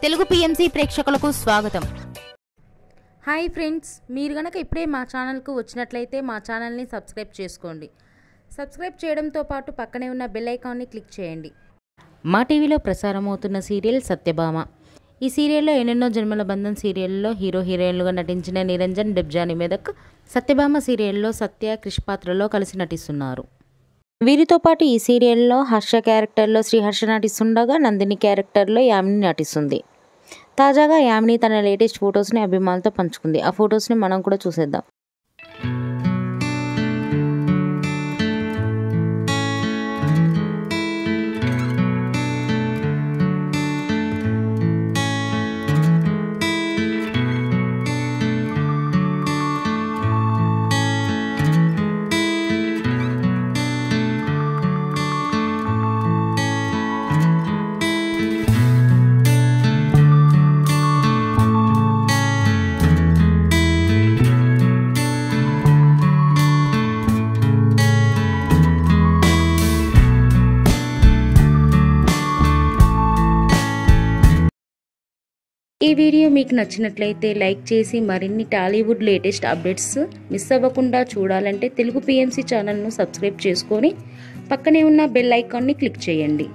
Telugu PMC ప్రేక్షకులకు స్వాగతం. Hi friends, మీరు గనక ఇప్పుడే మా ఛానల్కు వచ్చినట్లయితే మా ఛానల్ని సబ్స్క్రైబ్ చేసుకోండి. సబ్స్క్రైబ్ చేయడంతో పాటు పక్కనే ఉన్న బెల్ ఐకాన్ని క్లిక్ చేయండి. మా టీవీలో ప్రసారం అవుతున్న సీరియల్ సత్యభామ. ఈ సీరియల్లో ఎన్నెన్నో జన్మల బంధం సీరియల్లో హీరో హీరోయిన్లుగా నటించిన నిరంజన్, డెబ్జాని మెదక్ సత్యభామ సీరియల్లో సత్య, క్రిష్ పాత్రలో కలిసి నటిస్తున్నారు. వీరితో పాటు ఈ సీరియల్లో హర్ష క్యారెక్టర్లో శ్రీహర్ష నటిస్తుండగా నందిని క్యారెక్టర్లో యామిని నటిస్తుంది. తాజాగా యామిని తన లేటెస్ట్ ఫొటోస్ని అభిమానులతో పంచుకుంది. ఆ ఫొటోస్ని మనం కూడా చూసేద్దాం. ఈ వీడియో మీకు నచ్చినట్లయితే లైక్ చేసి మరిన్ని టాలీవుడ్ లేటెస్ట్ అప్డేట్స్ మిస్ అవ్వకుండా చూడాలంటే తెలుగు పిఎంసి ఛానల్ను సబ్స్క్రైబ్ చేసుకొని పక్కనే ఉన్న బెల్ ఐకాన్ని క్లిక్ చేయండి.